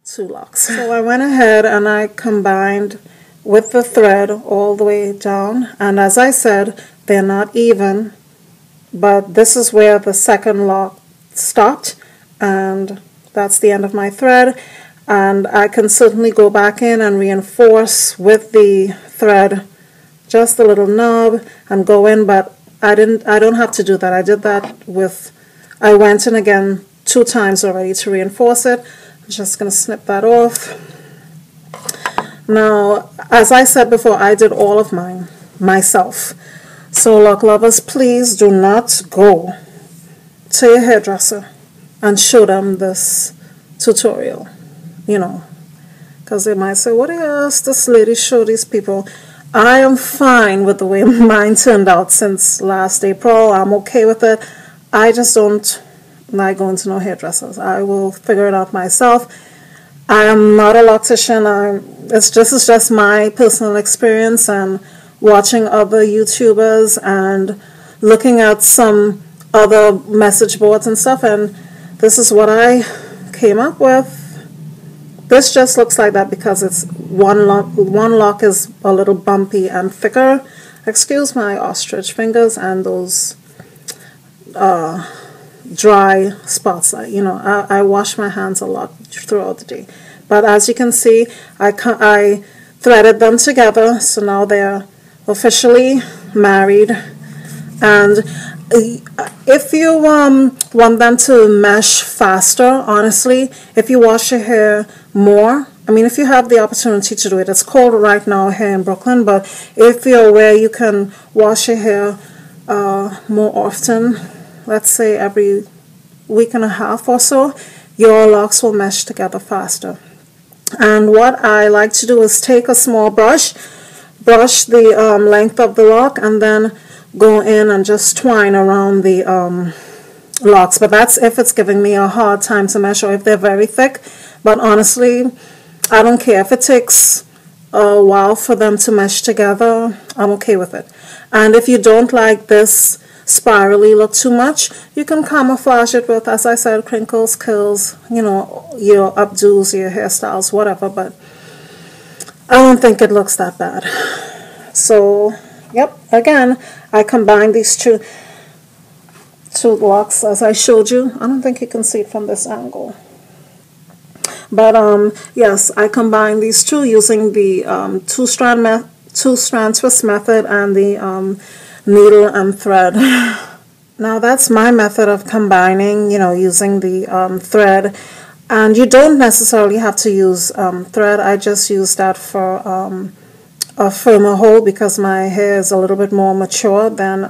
2 locks. So I went ahead and I combined with the thread all the way down, and as I said, they're not even, but this is where the second lock stopped, and that's the end of my thread. And I can certainly go back in and reinforce with the thread just a little knob and go in, but I don't have to do that. I did that I went in again 2 times already to reinforce it. I'm just going to snip that off. Now, as I said before, I did all of mine myself. So lock lovers, please do not go to your hairdresser and show them this tutorial, you know, because they might say, what else this lady show these people? I am fine with the way mine turned out since last April. I'm okay with it. I just don't like going to no hairdressers. I will figure it out myself. I am not a loctician. This is just my personal experience and watching other YouTubers and looking at some other message boards and stuff, and this is what I came up with. This just looks like that because it's one lock is a little bumpy and thicker. Excuse my ostrich fingers and those dry spots. You know, I wash my hands a lot throughout the day. But as you can see, I threaded them together, so now they're officially married. And if you want them to mesh faster, honestly, if you wash your hair more, I mean, if you have the opportunity to do it, it's cold right now here in Brooklyn, but if you're where you can wash your hair more often, let's say every week and a half or so, your locks will mesh together faster. And what I like to do is take a small brush the length of the lock, and then go in and just twine around the locks. But that's if it's giving me a hard time to mesh or if they're very thick. But honestly, I don't care. If it takes a while for them to mesh together, I'm okay with it. And if you don't like this spirally look too much, you can camouflage it with, as I said, crinkles, curls, you know, your updos, your hairstyles, whatever, but I don't think it looks that bad. So, yep, again, I combined these two locks as I showed you. I don't think you can see it from this angle. But yes, I combined these two using the two-strand twist method and the needle and thread. Now that's my method of combining, you know, using the thread. And you don't necessarily have to use thread. I just use that for a firmer hold because my hair is a little bit more mature than,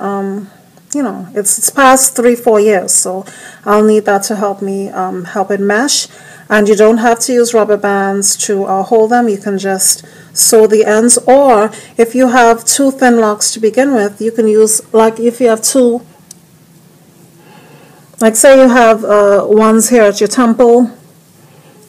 you know, it's past 3-4 years. So I'll need that to help me help it mesh. And you don't have to use rubber bands to hold them. You can just sew the ends, or if you have 2 thin locks to begin with, you can use, like if you have 2, like say you have ones here at your temple,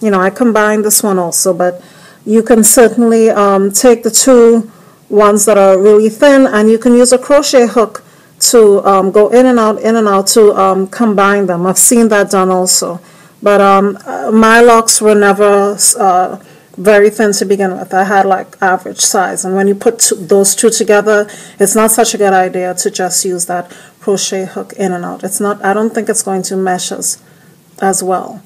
you know, I combined this one also, but you can certainly take the 2 ones that are really thin, and you can use a crochet hook to go in and out to combine them. I've seen that done also. But my locks were never very thin to begin with. I had like average size, and when you put those 2 together, it's not such a good idea to just use that crochet hook in and out. It's not. I don't think it's going to mesh as well.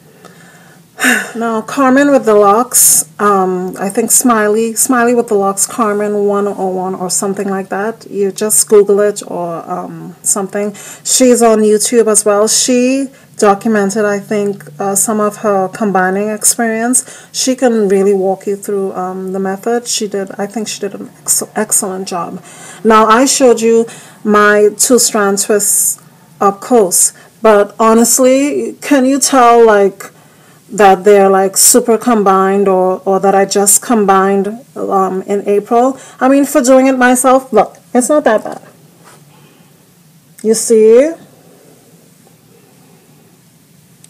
Now Carmen with the locks, I think Smiley with the locks, Carmen 101 or something like that. You just Google it or something. She's on YouTube as well. She documented, I think, some of her combining experience. She can really walk you through the method. I think she did an excellent job. Now I showed you my 2-strand twists up close, but honestly, can you tell like that they're like super combined or that I just combined in April? I mean, for doing it myself, look, it's not that bad. You see?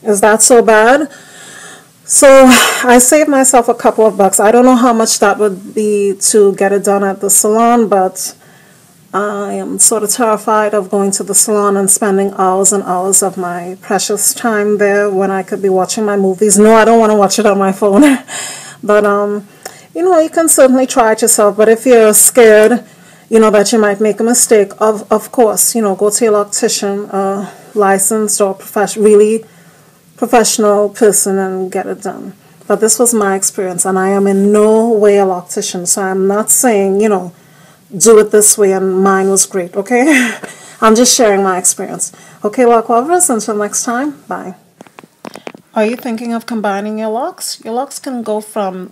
Is that so bad? So I saved myself a couple of bucks. I don't know how much that would be to get it done at the salon, but I am sort of terrified of going to the salon and spending hours and hours of my precious time there when I could be watching my movies. No, I don't want to watch it on my phone. But, you know, you can certainly try it yourself. But if you're scared, you know, that you might make a mistake, of course, you know, go to your loctician, licensed or really professional person and get it done. But this was my experience, and I am in no way a loctician. So I'm not saying, you know, do it this way and mine was great, okay? I'm just sharing my experience. Okay, lock lovers, until next time, bye. Are you thinking of combining your locks? Your locks can go from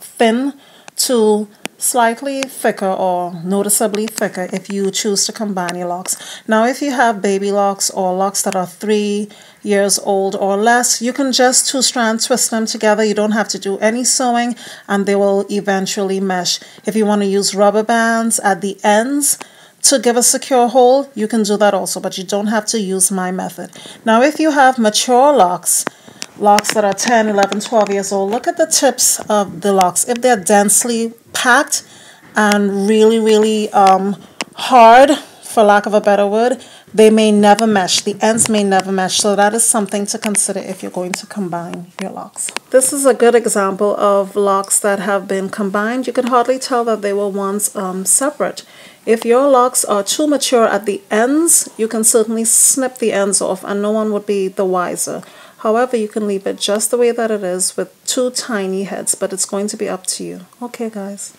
thin to slightly thicker or noticeably thicker if you choose to combine your locks. Now, if you have baby locks or locks that are 3 years old or less, you can just two-strand twist them together. You don't have to do any sewing, and they will eventually mesh. If you want to use rubber bands at the ends to give a secure hold, you can do that also, but you don't have to use my method. Now, if you have mature locks that are 10, 11, 12 years old, look at the tips of the locks. If they're densely packed and really hard, for lack of a better word, they may never mesh. The ends may never mesh. So that is something to consider if you're going to combine your locks. This is a good example of locks that have been combined. You could hardly tell that they were once separate. If your locks are too mature at the ends, you can certainly snip the ends off and no one would be the wiser. However, you can leave it just the way that it is with two tiny heads, but it's going to be up to you. Okay, guys.